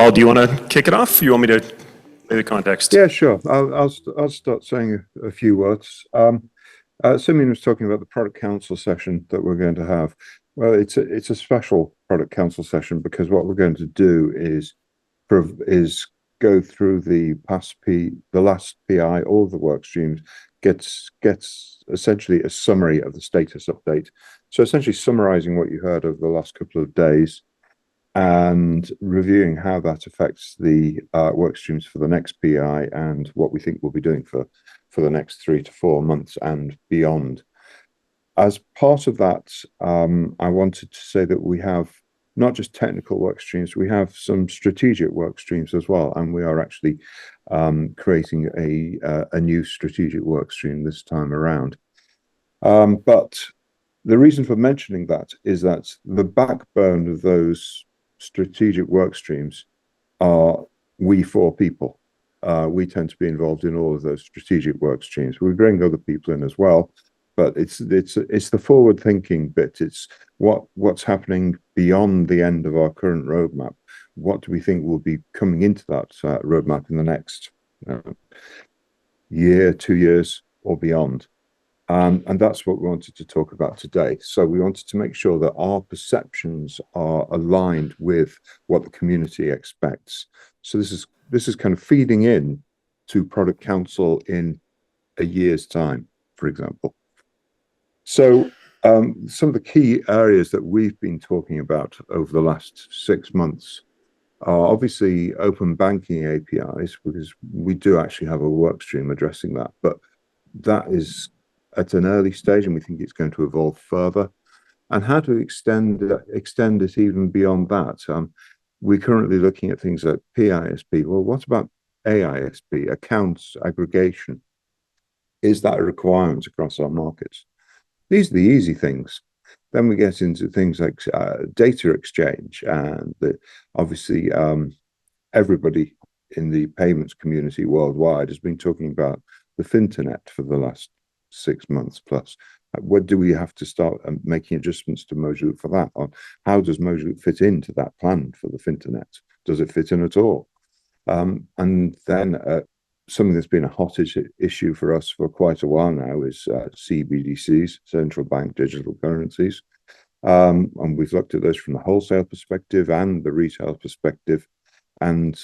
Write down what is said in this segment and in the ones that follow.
Paul, do you want to kick it off? You want me to lay the context? Yeah, sure. I'll start saying a few words. Simeon was talking about the product council session that we're going to have. Well, it's a special product council session because what we're going to do is go through the last PI, all of the work streams, gets essentially a summary of the status update. So essentially summarizing what you heard over the last couple of days and reviewing how that affects the work streams for the next PI and what we think we'll be doing for the next 3 to 4 months and beyond. As part of that, I wanted to say that we have not just technical work streams, we have some strategic work streams as well, and we are actually creating a new strategic work stream this time around. But the reason for mentioning that is that the backbone of those strategic work streams are we four people. We tend to be involved in all of those strategic work streams. We bring other people in as well, but it's the forward thinking bit. It's what's happening beyond the end of our current roadmap. What do we think will be coming into that roadmap in the next year, 2 years, or beyond? And that's what we wanted to talk about today. So we wanted to make sure that our perceptions are aligned with what the community expects. So this is kind of feeding in to product council in a year's time, for example. So some of the key areas that we've been talking about over the last 6 months are obviously open banking APIs, because we do actually have a work stream addressing that, but that is at an early stage and we think it's going to evolve further. And how to extend it even beyond that. We're currently looking at things like PISP. Well, what about AISP, accounts aggregation? Is that a requirement across our markets? These are the easy things. Then we get into things like data exchange, and obviously everybody in the payments community worldwide has been talking about the Finternet for the last 6 months plus. What do we have to start making adjustments to Mojaloop for that? Or how does Mojaloop fit into that plan for the Finternet? Does it fit in at all? And then something that's been a hot issue for us for quite a while now is CBDCs, central bank digital currencies. And we've looked at those from the wholesale perspective and the retail perspective. And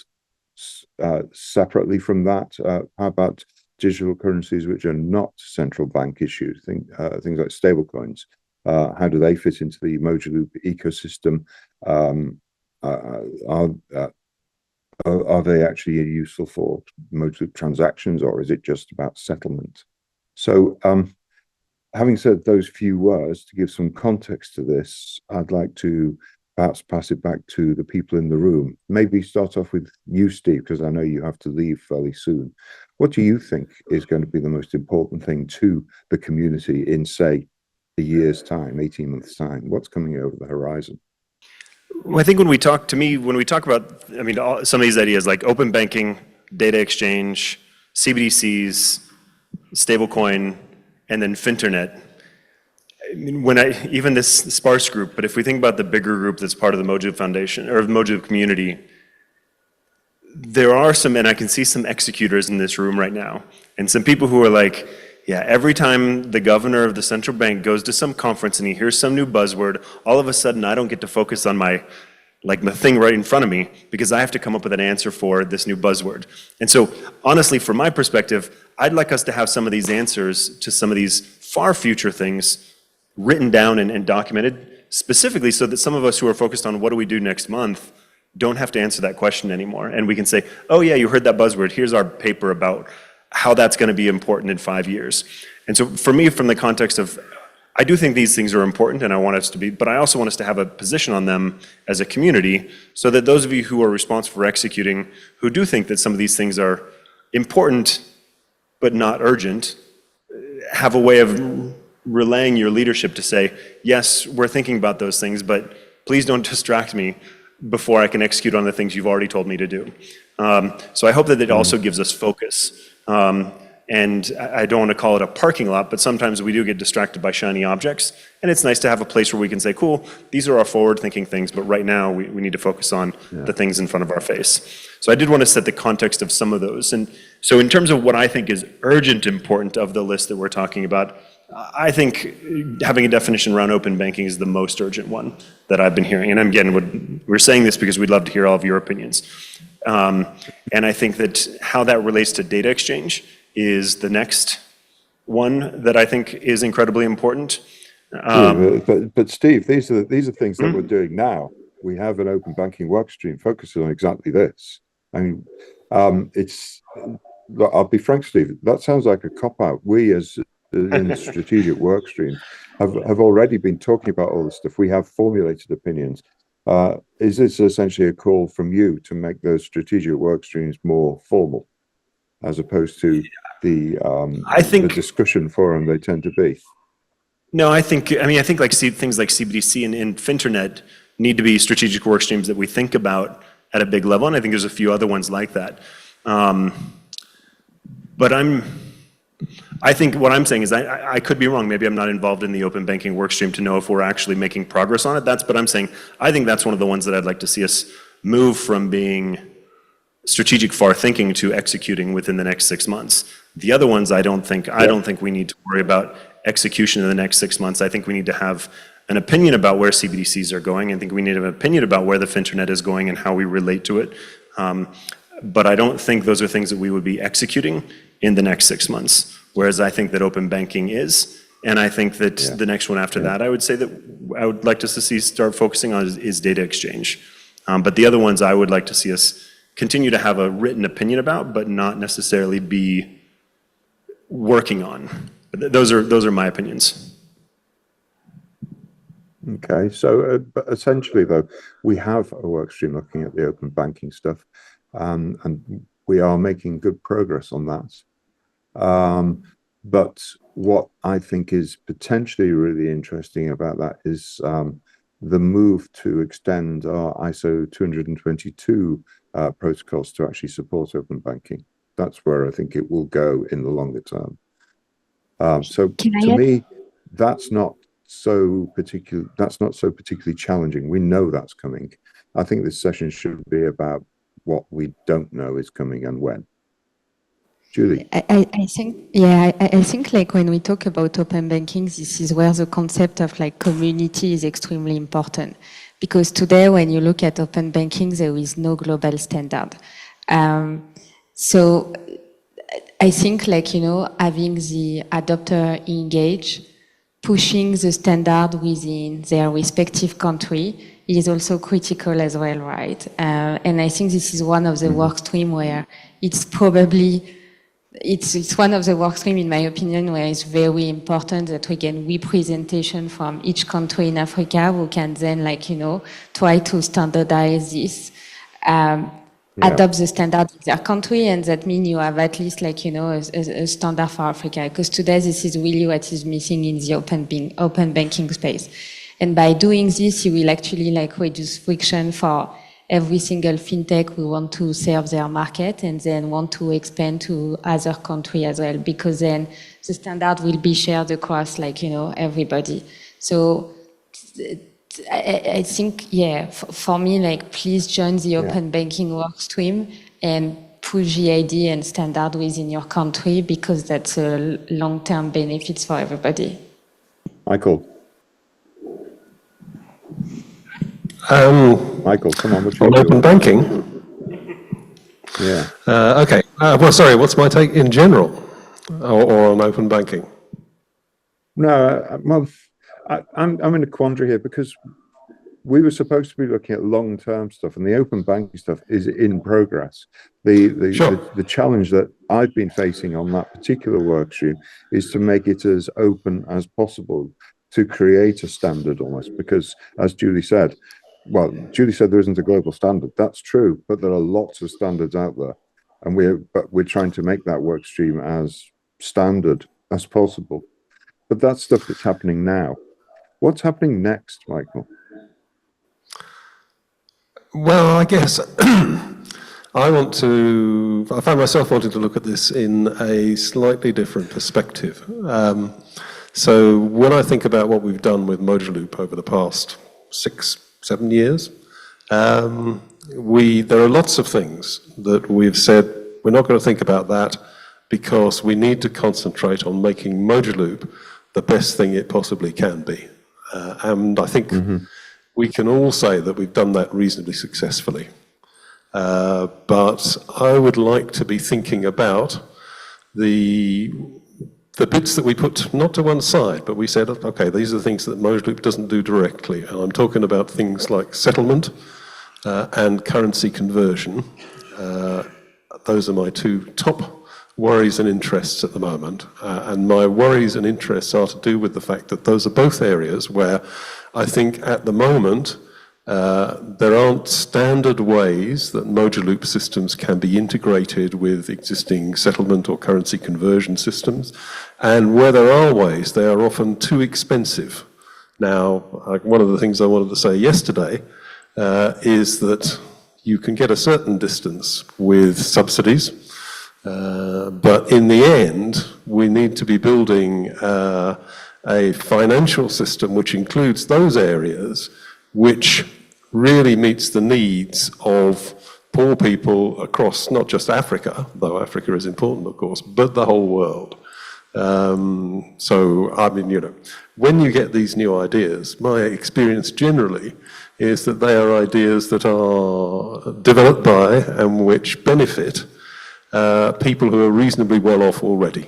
separately from that, how about digital currencies which are not central bank issued, things like stablecoins? How do they fit into the Mojaloop ecosystem? Are they actually useful for Mojaloop transactions, or is it just about settlement? So having said those few words to give some context to this, I'd like to perhaps pass it back to the people in the room. Maybe start off with you, Steve, because I know you have to leave fairly soon. What do you think is going to be the most important thing to the community in, say, a year's time, 18 months' time? What's coming over the horizon? Well, I think when we talk about, I mean, some of these ideas like open banking, data exchange, CBDCs, stablecoin, and then Finternet, I mean, even this sparse group, but if we think about the bigger group that's part of the Mojaloop Foundation or the Mojaloop community, there are some, and I can see some executors in this room right now, and some people who are like, yeah, every time the governor of the central bank goes to some conference and he hears some new buzzword, all of a sudden I don't get to focus on the thing right in front of me because I have to come up with an answer for this new buzzword. And so honestly, from my perspective, I'd like us to have some of these answers to some of these far future things written down and documented specifically so that some of us who are focused on what do we do next month don't have to answer that question anymore. And we can say, oh yeah, you heard that buzzword. Here's our paper about how that's going to be important in 5 years. And so for me, from the context of, I do think these things are important and I want us to be, but I also want us to have a position on them as a community so that those of you who are responsible for executing, who do think that some of these things are important but not urgent, have a way of relaying your leadership to say, yes, we're thinking about those things, but please don't distract me before I can execute on the things you've already told me to do. So I hope that it also gives us focus. And I don't want to call it a parking lot, but sometimes we do get distracted by shiny objects. And it's nice to have a place where we can say, cool, these are our forward-thinking things, but right now we need to focus on the things in front of our face. So I did want to set the context of some of those. And so in terms of what I think is urgent important of the list that we're talking about, I think having a definition around open banking is the most urgent one that I've been hearing. And again, we're saying this because we'd love to hear all of your opinions. And I think that how that relates to data exchange is the next one that I think is incredibly important. But Steve, these are things that we're doing now. We have an open banking work stream focusing on exactly this. I mean, I'll be frank, Steve, that sounds like a cop-out. We, as in the strategic work streams, have already been talking about all this stuff. We have formulated opinions. Is this essentially a call from you to make those strategic work streams more formal, as opposed to the discussion forum they tend to be? No, I think like things like CBDC and Finternet need to be strategic work streams that we think about at a big level, and I think there's a few other ones like that. But I think what I'm saying is I could be wrong. Maybe I'm not involved in the open banking work stream to know if we're actually making progress on it. But I'm saying I think that's one of the ones that I'd like to see us move from being strategic far thinking to executing within the next 6 months. The other ones I don't think we need to worry about execution in the next 6 months. I think we need to have an opinion about where CBDCs are going. I think we need to have an opinion about where the Finternet is going and how we relate to it. But I don't think those are things that we would be executing in the next 6 months, whereas I think that open banking is. And I think that the next one after that, I would say that I would like to see start focusing on is data exchange. But the other ones I would like to see us continue to have a written opinion about, but not necessarily be working on. Those are my opinions. Okay, so but essentially, though, we have a work stream looking at the open banking stuff, and we are making good progress on that. But what I think is potentially really interesting about that is the move to extend our ISO 222 protocols to actually support open banking. That's where I think it will go in the longer term. So to me, that's not so particularly challenging. We know that's coming. I think this session should be about what we don't know is coming and when. Julie. I think like when we talk about open banking, this is where the concept of like community is extremely important. Because today when you look at open banking, there is no global standard. So I think like, having the adopter engage, pushing the standard within their respective country is also critical as well, right? And I think this is one of the work stream where it's probably, it's one of the work stream, in my opinion, where it's very important that we get representation from each country in Africa who can then try to standardize this, adopt the standard in their country, and that means you have at least a standard for Africa. Because today this is really what is missing in the open banking space. And by doing this, you will actually reduce friction for every single fintech who want to serve their market and then want to expand to other countries as well, because then the standard will be shared across everybody. So I think, for me, please join the open banking work stream and push the idea and standard within your country, because that's a long-term benefits for everybody. Michael. Michael, come on. On open banking? Yeah. Okay. Well, sorry, what's my take in general or on open banking? No, well, I'm in a quandary here, because we were supposed to be looking at long-term stuff, and the open banking stuff is in progress. The challenge that I've been facing on that particular work stream is to make it as open as possible, to create a standard almost, because as Julie said there isn't a global standard. That's true, but there are lots of standards out there, and we're trying to make that work stream as standard as possible. But that's stuff that's happening now. What's happening next, Michael? Well, I guess I found myself wanting to look at this in a slightly different perspective. So when I think about what we've done with Mojaloop over the past 6-7 years, there are lots of things that we've said, we're not going to think about that because we need to concentrate on making Mojaloop the best thing it possibly can be. And I think we can all say that we've done that reasonably successfully. But I would like to be thinking about the bits that we put not to one side, but we said, okay, these are the things that Mojaloop doesn't do directly. And I'm talking about things like settlement and currency conversion. Those are my two top worries and interests at the moment. And my worries and interests are to do with the fact that those are both areas where I think at the moment there aren't standard ways that Mojaloop systems can be integrated with existing settlement or currency conversion systems. And where there are ways, they are often too expensive. Now, one of the things I wanted to say yesterday is that you can get a certain distance with subsidies, but in the end, we need to be building a financial system which includes those areas which really meets the needs of poor people across not just Africa, though Africa is important, of course, but the whole world. So, I mean, when you get these new ideas, my experience generally is that they are ideas that are developed by and which benefit people who are reasonably well off already.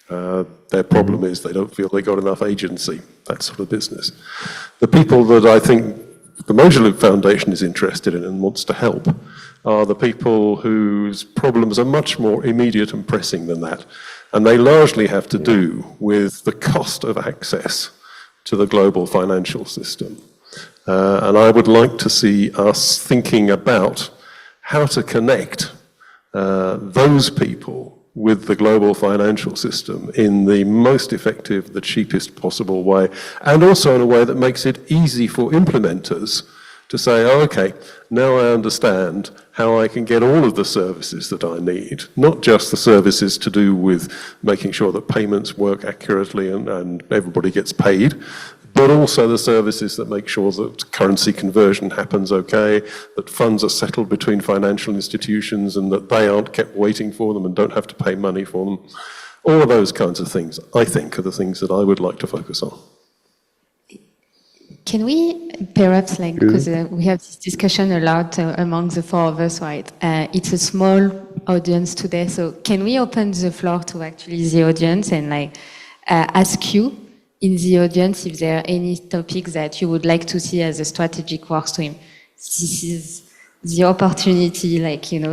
Their problem is they don't feel they got enough agency, that sort of business. The people that I think the Mojaloop Foundation is interested in and wants to help are the people whose problems are much more immediate and pressing than that. And they largely have to do with the cost of access to the global financial system. And I would like to see us thinking about how to connect those people with the global financial system in the most effective, the cheapest possible way, and also in a way that makes it easy for implementers to say, oh, okay, now I understand how I can get all of the services that I need, not just the services to do with making sure that payments work accurately and everybody gets paid, but also the services that make sure that currency conversion happens okay, that funds are settled between financial institutions and that they aren't kept waiting for them and don't have to pay money for them. All of those kinds of things, I think, are the things that I would like to focus on. Can we perhaps, because we have this discussion a lot among the four of us, right? It's a small audience today, so can we open the floor to actually the audience and ask you in the audience if there are any topics that you would like to see as a strategic work stream? This is the opportunity,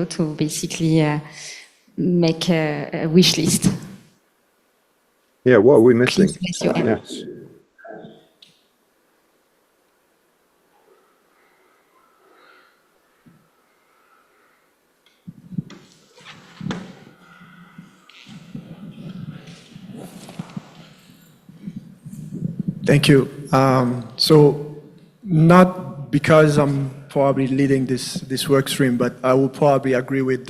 to basically make a wish list. Yeah, what are we missing? Please raise your hand. Yes. Thank you. So not because I'm probably leading this work stream, but I will probably agree with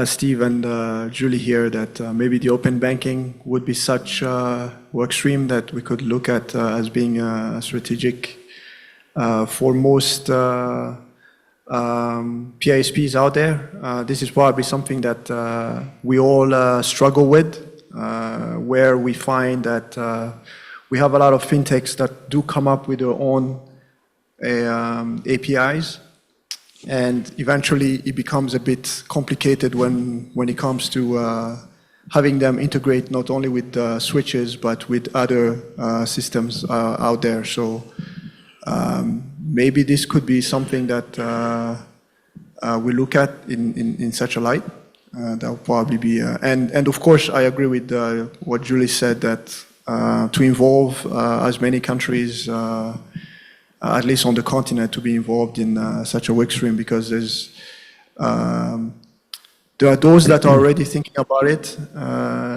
Steve and Julie here that maybe the open banking would be such a work stream that we could look at as being strategic for most PISPs out there. This is probably something that we all struggle with, where we find that we have a lot of fintechs that do come up with their own APIs, and eventually it becomes a bit complicated when it comes to having them integrate not only with switches but with other systems out there. So maybe this could be something that we look at in such a light. That will probably be, and of course I agree with what Julie said, that to involve as many countries, at least on the continent, to be involved in such a work stream, because there are those that are already thinking about it.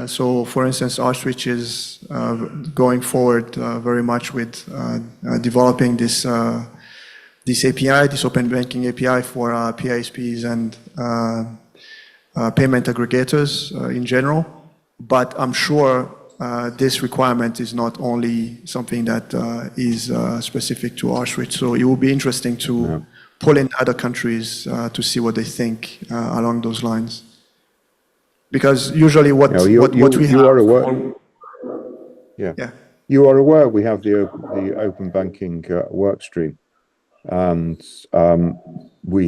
So, for instance, Auschwitz is going forward very much with developing this this API, this open banking API for PISPs and payment aggregators in general. But I'm sure this requirement is not only something that is specific to Auschwitz. So it will be interesting to pull in other countries to see what they think along those lines. Because usually what we have... are aware. Yeah. You are aware we have the open banking work stream, and we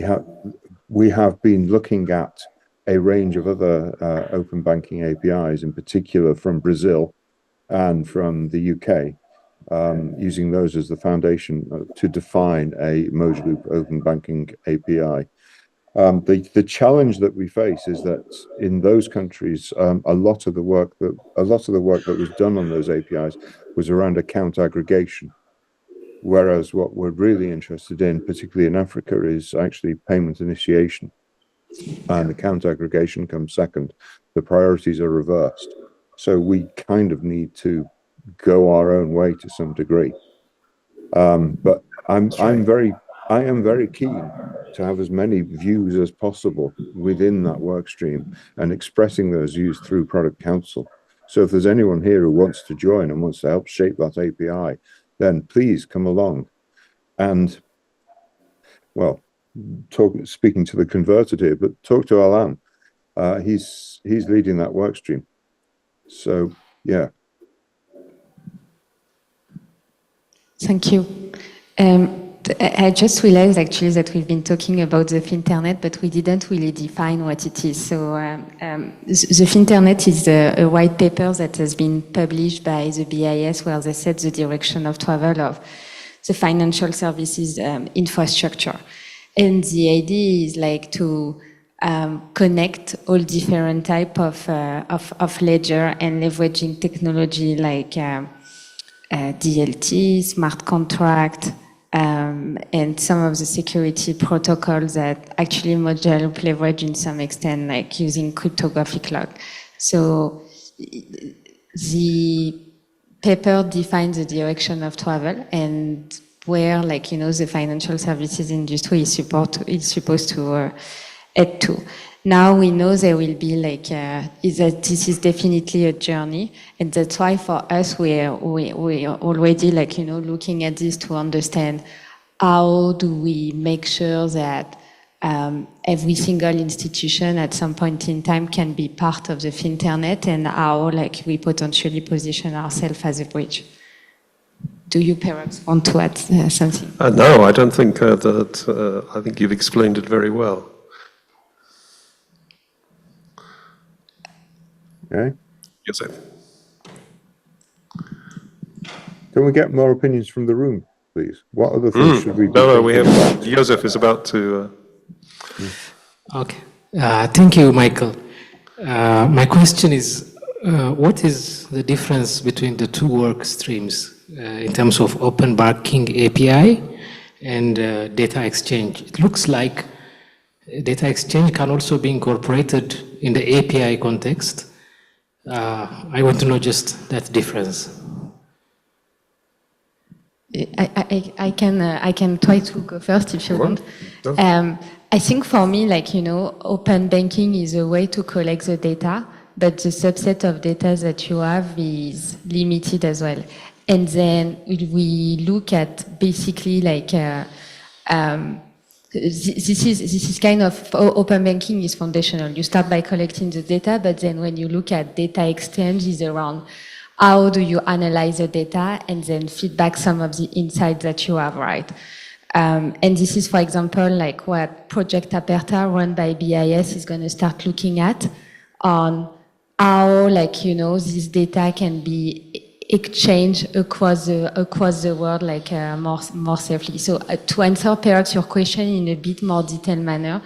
have been looking at a range of other open banking APIs, in particular from Brazil and from the UK, using those as the foundation to define a Mojaloop open banking API. The challenge that we face is that in those countries, a lot of the work that was done on those APIs was around account aggregation, whereas what we're really interested in, particularly in Africa, is actually payment initiation, and account aggregation comes second. The priorities are reversed, so we kind of need to go our own way to some degree. But I am very keen to have as many views as possible within that work stream and expressing those views through Product Council. So if there's anyone here who wants to join and wants to help shape that API, then please come along. And, well, speaking to the converted here, but talk to Alain. He's leading that work stream. So, yeah. Thank you. I just realized actually that we've been talking about the Finternet, but we didn't really define what it is. So the Finternet is a white paper that has been published by the BIS, where they set the direction of travel of the financial services infrastructure. And the idea is like to connect all different type of ledger and leveraging technology like DLT, smart contract, and some of the security protocols that actually Mojaloop leverage in some extent, like using cryptographic log. So the paper defines the direction of travel and where, like, you know, the financial services industry is supposed to head to. Now we know there will be like, that this is definitely a journey, and that's why for us we are already, like, you know, looking at this to understand how do we make sure that every single institution at some point in time can be part of the Finternet, and how, like, we potentially position ourselves as a bridge. Do you perhaps want to add something? No, I don't think that. I think you've explained it very well. Okay. Yes, sir. Can we get more opinions from the room, please? What other things should we be No, we have. about? Joseph is about to. Okay. Thank you, Michael. My question is, what is the difference between the two work streams in terms of open banking API and data exchange? It looks like data exchange can also be incorporated in the API context. I want to know just that difference. I can try to go first if you want. I think for me, like, you know, open banking is a way to collect the data, but the subset of data that you have is limited as well. And then we look at basically like this is kind of open banking is foundational. You start by collecting the data, but then when you look at data exchange is around how do you analyze the data and then feedback some of the insights that you have, right? And this is, for example, like what Project Aperta run by BIS is going to start looking at on how, like, you know, this data can be exchanged across the world, like more safely. So to answer perhaps your question in a bit more detailed manner,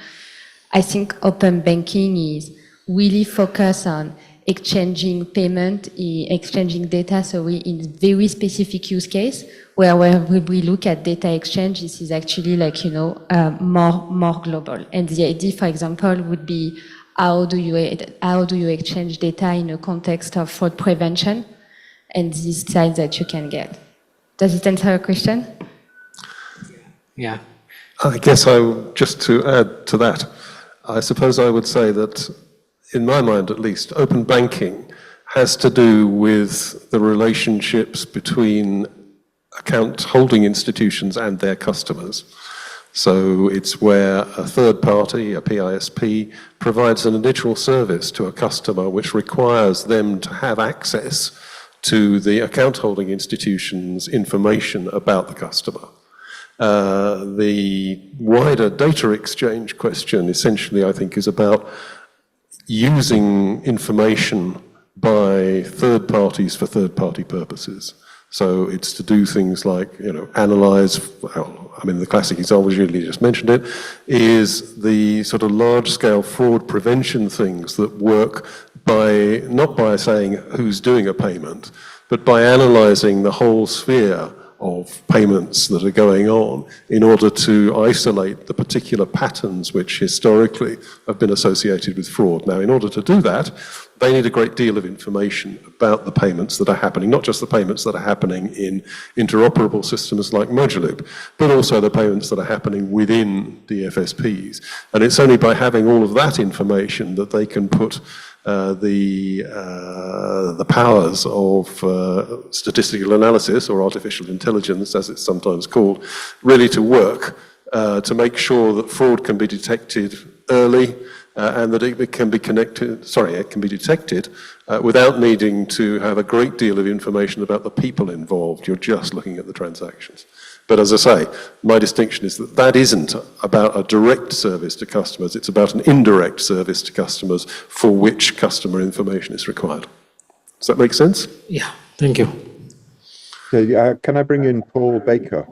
I think open banking is really focused on exchanging payment, exchanging data, so we in very specific use case, where we look at data exchange, this is actually, like, you know, more global. And the idea, for example, would be how do you exchange data in a context of fraud prevention and these sites that you can get. Does it answer your question? Yeah. I guess just to add to that, I suppose I would say that, in my mind at least, open banking has to do with the relationships between account holding institutions and their customers. So it's where a third party, a PISP, provides an additional service to a customer which requires them to have access to the account holding institution's information about the customer. The wider data exchange question essentially, I think, is about using information by third parties for third party purposes. So it's to do things like, analyze, the classic example, you just mentioned it, is the sort of large-scale fraud prevention things that work not by saying who's doing a payment, but by analyzing the whole sphere of payments that are going on in order to isolate the particular patterns which historically have been associated with fraud. Now, in order to do that, they need a great deal of information about the payments that are happening, not just the payments that are happening in interoperable systems like Mojaloop, but also the payments that are happening within the FSPs. And it's only by having all of that information that they can put the powers of statistical analysis, or artificial intelligence, as it's sometimes called, really to work to make sure that fraud can be detected early and that it can be detected without needing to have a great deal of information about the people involved. You're just looking at the transactions. But as I say, my distinction is that isn't about a direct service to customers, it's about an indirect service to customers for which customer information is required. Does that make sense? Yeah, thank you. Can I bring in Paul Baker,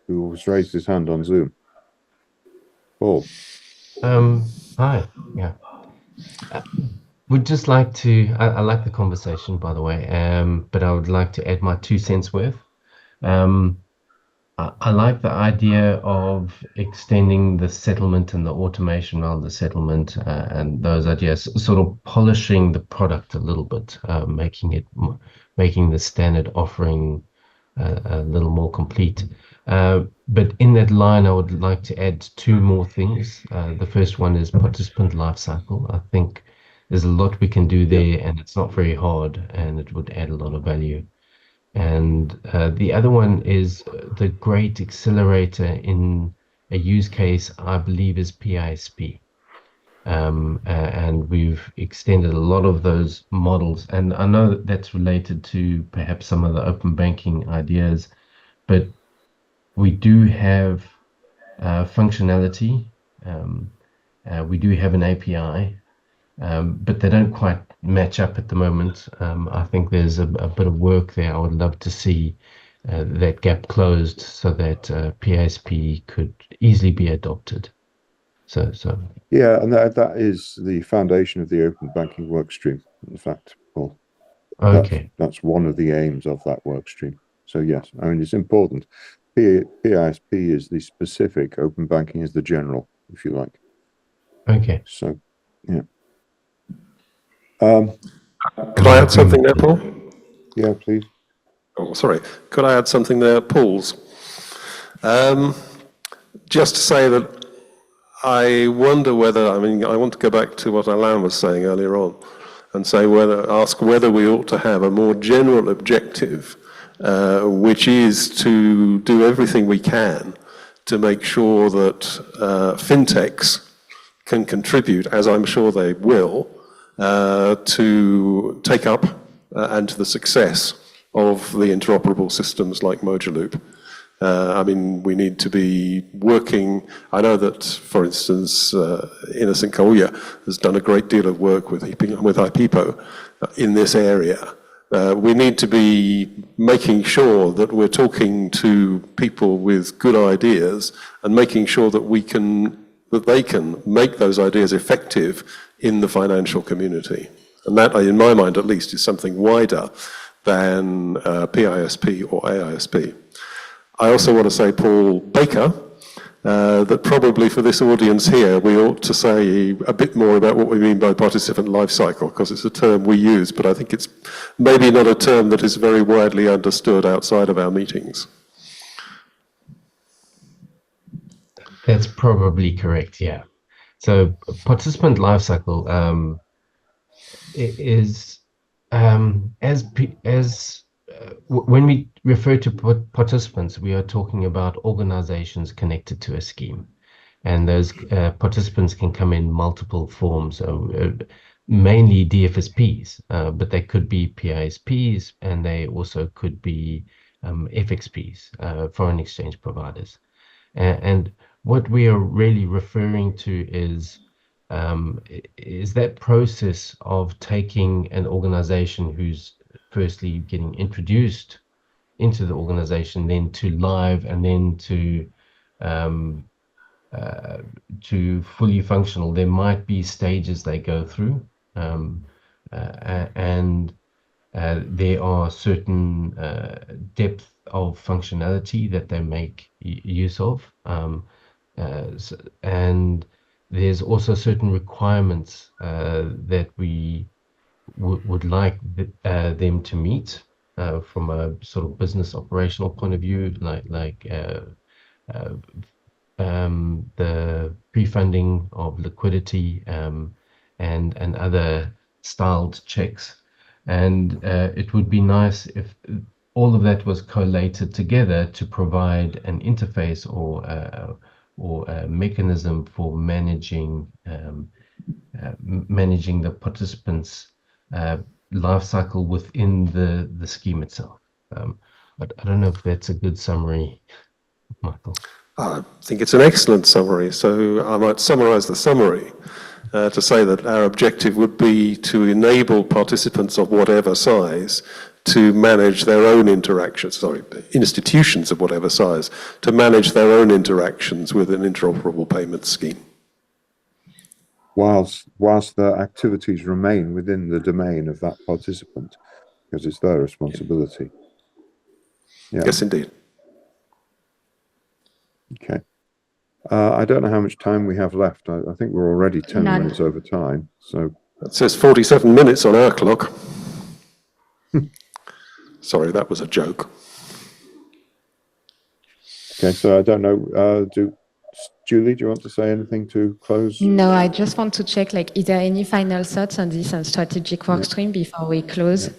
who has raised his hand on Zoom? Paul. Hi, yeah. Would just like to, I like the conversation, by the way, but I would like to add my 2 cents worth. I like the idea of extending the settlement and the automation of the settlement and those ideas, sort of polishing the product a little bit, making the standard offering a little more complete. But in that line, I would like to add 2 more things. The first one is participant lifecycle. I think there's a lot we can do there, and it's not very hard, and it would add a lot of value. And the other one is the great accelerator in a use case, I believe, is PISP. And we've extended a lot of those models. And I know that that's related to perhaps some of the open banking ideas, but we do have functionality. We do have an API, but they don't quite match up at the moment. I think there's a bit of work there. I would love to see that gap closed so that PISP could easily be adopted. So yeah, and that is the foundation of the open banking workstream, in fact, Paul. okay, That's one of the aims of that workstream. So yes, I mean, it's important. PISP is the specific, open banking is the general, if you like. okay. So, yeah. Could I add something there, Paul? Yeah, please. Oh, sorry. Could I add something there, Paul's? Just to say that I wonder whether, I want to go back to what Alain was saying earlier on and ask whether we ought to have a more general objective, which is to do everything we can to make sure that fintechs can contribute, as I'm sure they will, to take up and to the success of the interoperable systems like Mojaloop. We need to be working. I know that, for instance, Innocent Kauya has done a great deal of work with IPIPO in this area. We need to be making sure that we're talking to people with good ideas and making sure that they can make those ideas effective in the financial community. And that, in my mind at least, is something wider than PISP or AISP. I also want to say, Paul Baker, that probably for this audience here, we ought to say a bit more about what we mean by participant lifecycle, because it's a term we use, but I think it's maybe not a term that is very widely understood outside of our meetings. That's probably correct, yeah. So participant lifecycle is when we refer to participants, we are talking about organizations connected to a scheme, and those participants can come in multiple forms, mainly DFSPs, but they could be PISPs, and they also could be FXPs, foreign exchange providers. And what we are really referring to is that process of taking an organization who's firstly getting introduced into the organization, then to live, and then um, to fully functional. There might be stages they go through, and there are certain depth of functionality that they make use of, and there's also certain requirements that we would like them to meet from a sort of business operational point of view, like uh, the pre-funding of liquidity, and other styled checks. And it would be nice if all of that was collated together to provide an interface or a mechanism for managing the participants' life cycle within the scheme itself. I don't know if that's a good summary, Michael. I think it's an excellent summary. So I might summarize the summary to say that our objective would be to enable participants of whatever size to manage their own interactions, institutions of whatever size, to manage their own interactions with an interoperable payment scheme. Whilst the activities remain within the domain of that participant, because it's their responsibility. Yeah. Yes, indeed. Okay. I don't know how much time we have left. I think we're already 10 None. minutes over time. So It says 47 minutes on our clock. Sorry, that was a joke. okay, so I don't know. Julie, do you want to say anything to close? No, I just want to check, like, is there any final thoughts on this strategic work stream before we close? Yeah.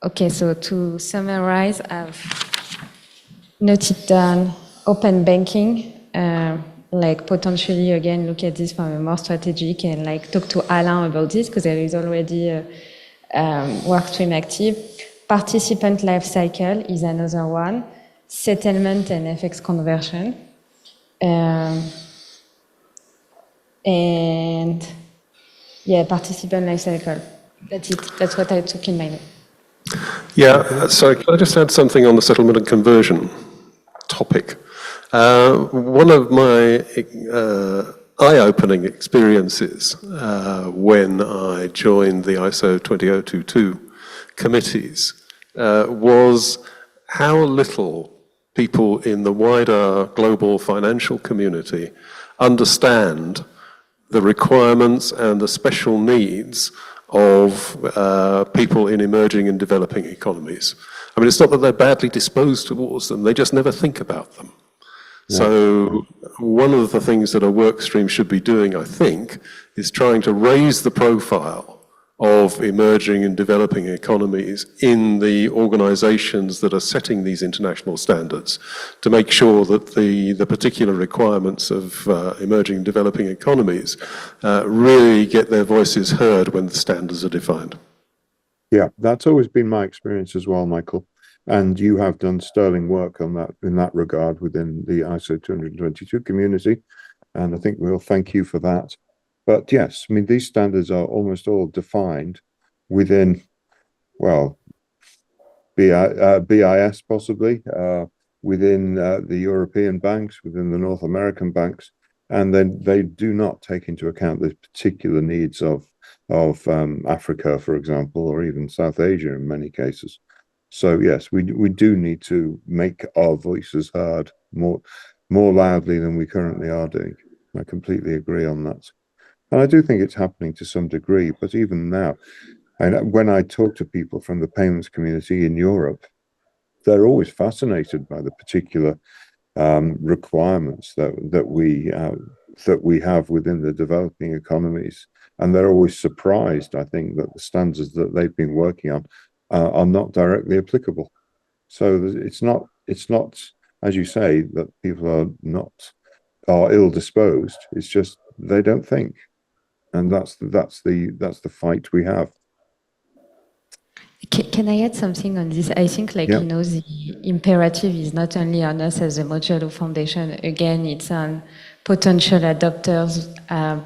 Okay, so to summarize, I've noted down open banking, like potentially again look at this from a more strategic and like talk to Alain about this because there is already a work stream active. Participant life cycle is another one. Settlement and FX conversion. And yeah, participant life cycle. That's it. That's what I took in mind. Yeah, sorry, can I just add something on the settlement and conversion topic? One of my eye-opening experiences when I joined the ISO 20022 committees was how little people in the wider global financial community understand the requirements and the special needs of people in emerging and developing economies. I mean, it's not that they're badly disposed towards them, they just never think about them. Yeah. So one of the things that a work stream should be doing, I think, is trying to raise the profile of emerging and developing economies in the organizations that are setting these international standards to make sure that the particular requirements of emerging and developing economies really get their voices heard when the standards are defined. Yeah, that's always been my experience as well, Michael. And you have done sterling work on that in that regard within the ISO 222 community. And I think we'll thank you for that. But yes, I mean, these standards are almost all defined within, well, BIS possibly, within the European banks, within the North American banks, and then they do not take into account the particular needs of Africa, for example, or even South Asia in many cases. So yes, we do need to make our voices heard more loudly than we currently are doing. I completely agree on that. And I do think it's happening to some degree, but even now, and when I talk to people from the payments community in Europe, they're always fascinated by the particular requirements that we have within the developing economies, and they're always surprised, I think, that the standards that they've been working on are not directly applicable. So it's not, as you say, that people are ill disposed. It's just they don't think, and that's the fight we have. Can I add something on this? I think, like, Yeah. you know, the imperative is not only on us as a Mojaloop Foundation. Again, it's on potential adopters,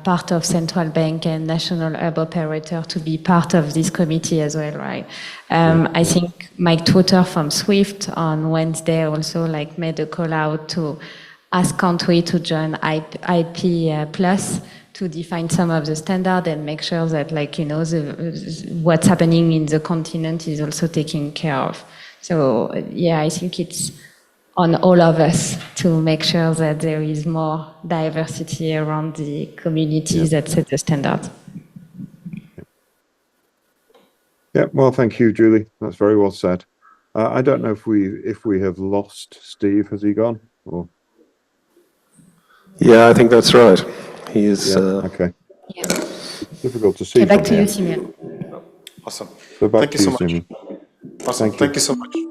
part of central bank and national hub operator to be part of this committee as well, right? I think Mike Trotter from Swift on Wednesday also like made a call out to ask country to join IP Plus to define some of the standard and make sure that, like, you know, what's happening in the continent is also taken care of. So yeah, I think it's on all of us to make sure that there is more diversity around the communities that set the standard. Yeah, well, thank you, Julie. That's very well said. I don't know if we have lost Steve. Has he gone? Or Yeah, I think that's right. He is. okay. Yeah. It's difficult to see. Okay, back from to you, here. Simeon. Awesome. So back Thank to you so you, much. Simeon. Awesome. Thank you. Thank you so much.